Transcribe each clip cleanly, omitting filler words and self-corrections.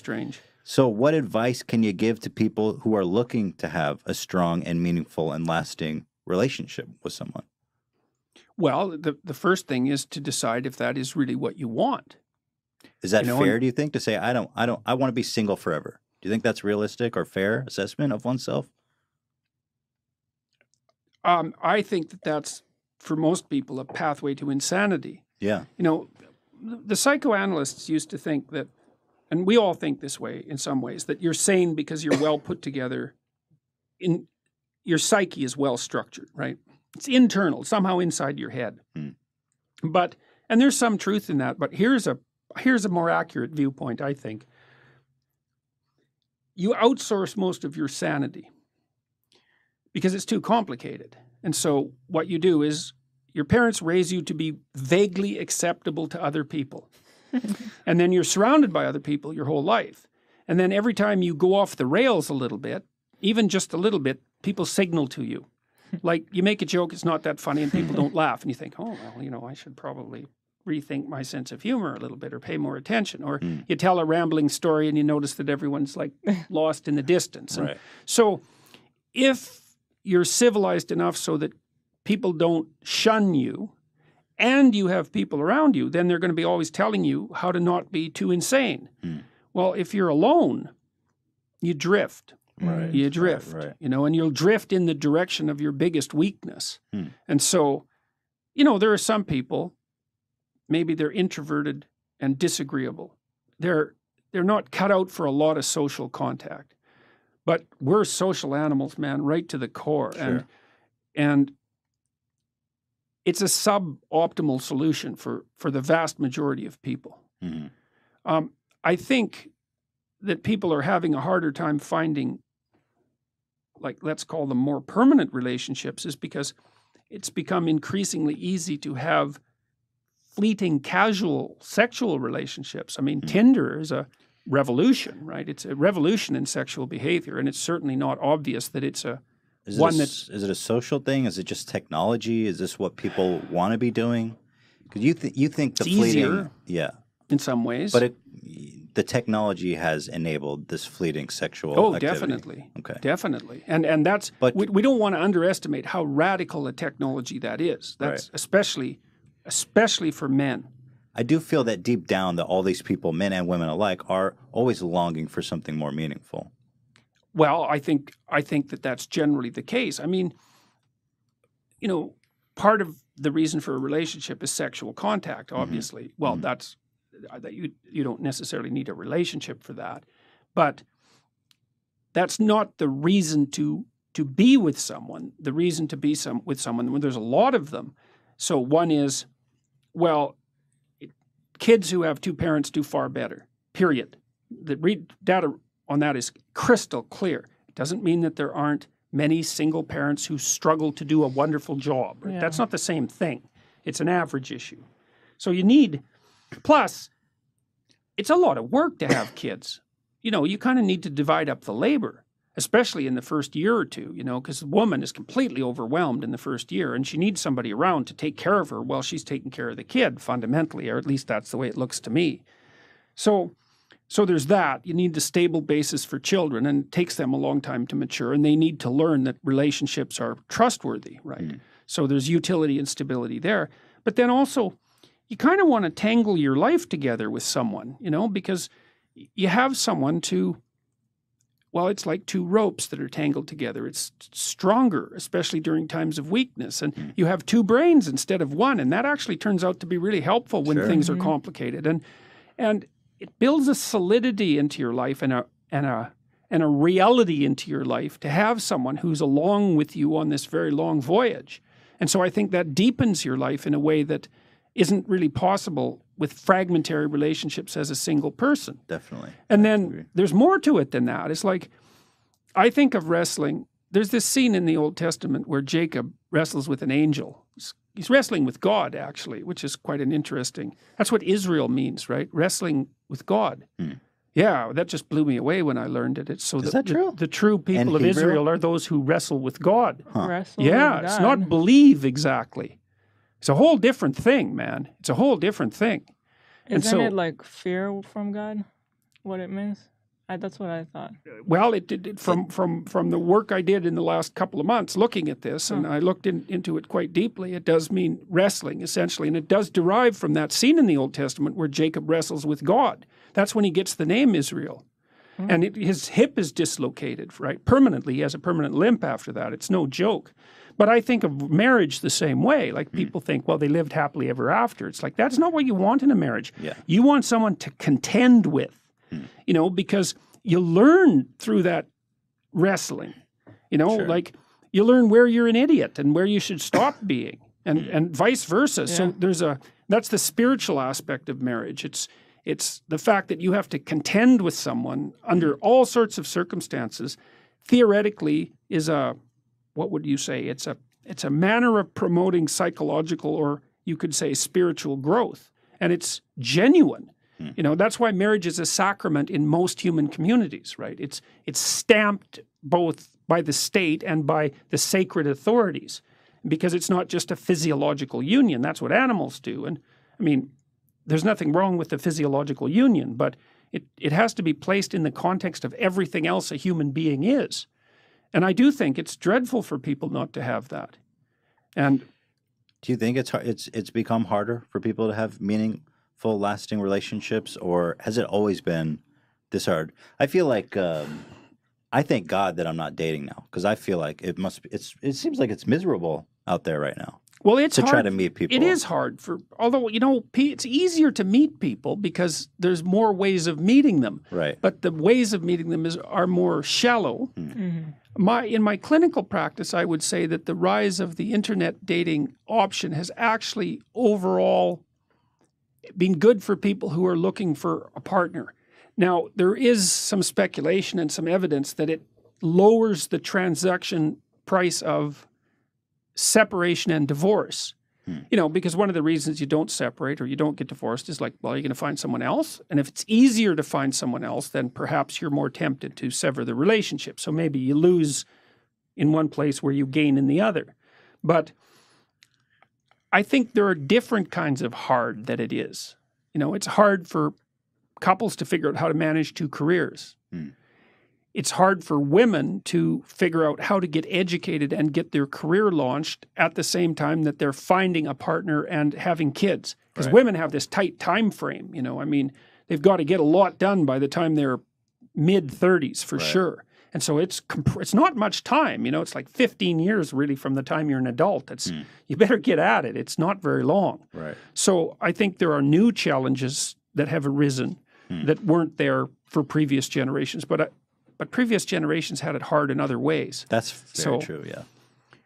strange. So what advice can you give to people who are looking to have a strong and meaningful and lasting relationship with someone? Well, the first thing is to decide if that is really what you want. Is that fair, do you think, to say, I want to be single forever? Do you think that's realistic or fair assessment of oneself? I think that that's, for most people, a pathway to insanity. Yeah. You know, the psychoanalysts used to think that, and we all think this way in some ways, that you're sane because you're well put together. Your psyche is well structured, right? It's internal, somehow inside your head. But, and there's some truth in that, but here's a more accurate viewpoint, I think. You outsource most of your sanity because it's too complicated. And so what you do is your parents raise you to be vaguely acceptable to other people. And then you're surrounded by other people your whole life. And then every time you go off the rails a little bit, even just a little bit, people signal to you. Like you make a joke, it's not that funny and people don't laugh. And you think, oh, well, you know, I should probably rethink my sense of humor a little bit or pay more attention. Or you tell a rambling story and you notice that everyone's like lost in the distance. And so if you're civilized enough so that people don't shun you and you have people around you, then they're going to be always telling you how to not be too insane. Well, if you're alone, you drift. Right. You drift, you know, and you'll drift in the direction of your biggest weakness. And so, you know, there are some people, maybe they're introverted and disagreeable. They're not cut out for a lot of social contact. But we're social animals, man, right to the core. Sure. And it's a suboptimal solution for the vast majority of people. I think that people are having a harder time finding, like, let's call them more permanent relationships, is because it's become increasingly easy to have fleeting, casual, sexual relationships. I mean, Tinder is a revolution, right? It's a revolution in sexual behavior, and it's certainly not obvious that it's is it a social thing? Is it just technology? Is this what people want to be doing? Because you think the fleeting, in some ways, but the technology has enabled this fleeting sexual activity. Definitely. Okay. Definitely. And that's, but we don't want to underestimate how radical a technology that is. That's especially for men. I do feel that deep down that all these people, men and women alike, are always longing for something more meaningful. Well, I think that that's generally the case. I mean, you know, part of the reason for a relationship is sexual contact, obviously. Well, that's that you don't necessarily need a relationship for that. But that's not the reason to be with someone. The reason to be with someone, when there's a lot of them. So one is, well, kids who have two parents do far better, period. The data on that is crystal clear. It doesn't mean that there aren't many single parents who struggle to do a wonderful job. Right? That's not the same thing. It's an average issue. So you need, plus, it's a lot of work to have kids. You know, you kind of need to divide up the labor, especially in the first year or two, you know, because the woman is completely overwhelmed in the first year and she needs somebody around to take care of her while she's taking care of the kid, fundamentally, or at least that's the way it looks to me. So there's that. You need the stable basis for children, and it takes them a long time to mature, and they need to learn that relationships are trustworthy, right? So there's utility and stability there. But then also, you kind of want to tangle your life together with someone, you know, because you have someone to, well, it's like two ropes that are tangled together. It's stronger, especially during times of weakness. And you have two brains instead of one, and that actually turns out to be really helpful when things are complicated. And it builds a solidity into your life and a reality into your life to have someone who's along with you on this very long voyage. And so I think that deepens your life in a way that isn't really possible with fragmentary relationships as a single person. Definitely. And then there's more to it than that. It's like, I think of wrestling. There's this scene in the Old Testament where Jacob wrestles with an angel. He's wrestling with God, actually, which is quite an interesting, that's what Israel means, right? Wrestling with God. Yeah, that just blew me away when I learned it. It's so is that true? The true people of Israel are those who wrestle with God. Wrestle Yeah, with it's God. not believe exactly. It's a whole different thing, man. It's a whole different thing. Isn't it like fear from God? What it means? That's what I thought. Well, it did from the work I did in the last couple of months looking at this, and I looked into it quite deeply. It does mean wrestling, essentially, and it does derive from that scene in the Old Testament where Jacob wrestles with God. That's when he gets the name Israel. And his hip is dislocated, right? Permanently. He has a permanent limp after that. It's no joke. But I think of marriage the same way. Like people think, well, they lived happily ever after. It's like, that's not what you want in a marriage. Yeah. You want someone to contend with, you know, because you learn through that wrestling, you know, like you learn where you're an idiot and where you should stop being and vice versa. Yeah. So that's the spiritual aspect of marriage. It's the fact that you have to contend with someone under all sorts of circumstances, theoretically is what would you say? It's a manner of promoting psychological, or you could say spiritual growth. And it's genuine. You know, that's why marriage is a sacrament in most human communities, right? It's stamped both by the state and by the sacred authorities, because it's not just a physiological union. That's what animals do. And I mean, there's nothing wrong with the physiological union, but it has to be placed in the context of everything else a human being is. And I do think it's dreadful for people not to have that. And do you think it's become harder for people to have meaningful, lasting relationships, or has it always been this hard? I feel like I thank God that I'm not dating now, because I feel like it seems like it's miserable out there right now. Well, it's to hard. Try to meet people. It is hard although, you know, it's easier to meet people because there's more ways of meeting them. Right. But the ways of meeting them are more shallow. In my clinical practice, I would say that the rise of the internet dating option has actually overall been good for people who are looking for a partner. Now, there is some speculation and some evidence that it lowers the transaction price of separation and divorce. You know, because one of the reasons you don't separate or you don't get divorced is like, well, you're going to find someone else. And if it's easier to find someone else, then perhaps you're more tempted to sever the relationship. So maybe you lose in one place where you gain in the other. But I think there are different kinds of hard that it is. You know, it's hard for couples to figure out how to manage two careers. It's hard for women to figure out how to get educated and get their career launched at the same time that they're finding a partner and having kids. Because women have this tight time frame, you know. I mean, they've got to get a lot done by the time they're mid-30s for sure. And so it's not much time, you know. It's like 15 years really from the time you're an adult. You better get at it. It's not very long. Right. So I think there are new challenges that have arisen that weren't there for previous generations. But previous generations had it hard in other ways. That's very true, yeah.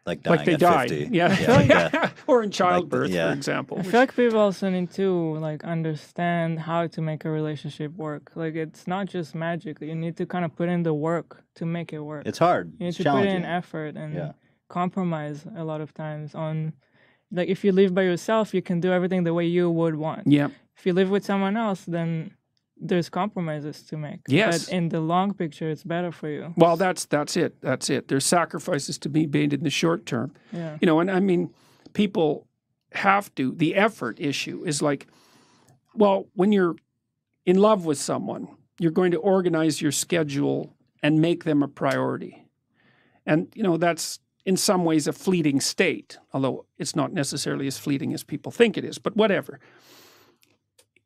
Like dying they at died. 50. Yeah. Or in childbirth, for example. I feel like people also need to like understand how to make a relationship work. Like it's not just magic. You need to kind of put in the work to make it work. It's hard. You need to put in effort and compromise a lot of times on, like if you live by yourself, you can do everything the way you would want. Yeah. If you live with someone else, then there's compromises to make. Yes. But in the long picture, it's better for you. Well, that's it. That's it. There's sacrifices to be made in the short term. Yeah. You know, and I mean, people have to, the effort issue is like, well, when you're in love with someone, you're going to organize your schedule and make them a priority. And, you know, that's in some ways a fleeting state, although it's not necessarily as fleeting as people think it is, but whatever.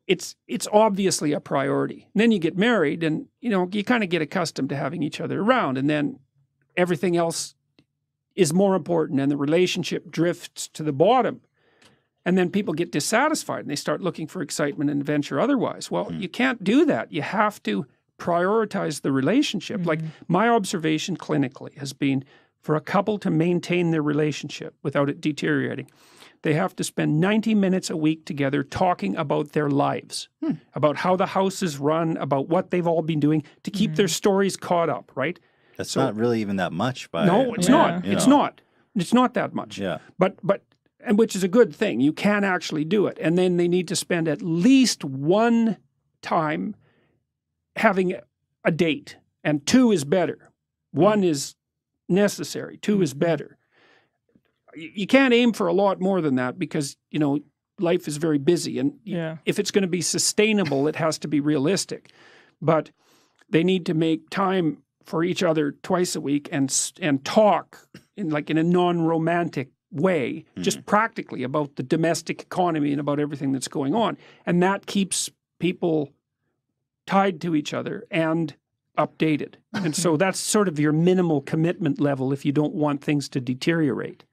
It's obviously a priority. And then you get married and, you know, you kind of get accustomed to having each other around, and then everything else is more important and the relationship drifts to the bottom. And then people get dissatisfied and they start looking for excitement and adventure otherwise. Well, you can't do that. You have to prioritize the relationship. Like my observation clinically has been for a couple to maintain their relationship without it deteriorating, they have to spend 90 minutes a week together talking about their lives, about how the house is run, about what they've all been doing to keep their stories caught up, right? That's not really even that much. No, it's not. It's not. It's not that much. Yeah. And which is a good thing. You can actually do it. And then they need to spend at least one time having a date. And two is better. One is necessary. Two is better. You can't aim for a lot more than that because, you know, life is very busy. And if it's going to be sustainable, it has to be realistic. But they need to make time for each other twice a week and talk in a non-romantic way, just practically about the domestic economy and about everything that's going on. And that keeps people tied to each other and updated. And so that's sort of your minimal commitment level if you don't want things to deteriorate.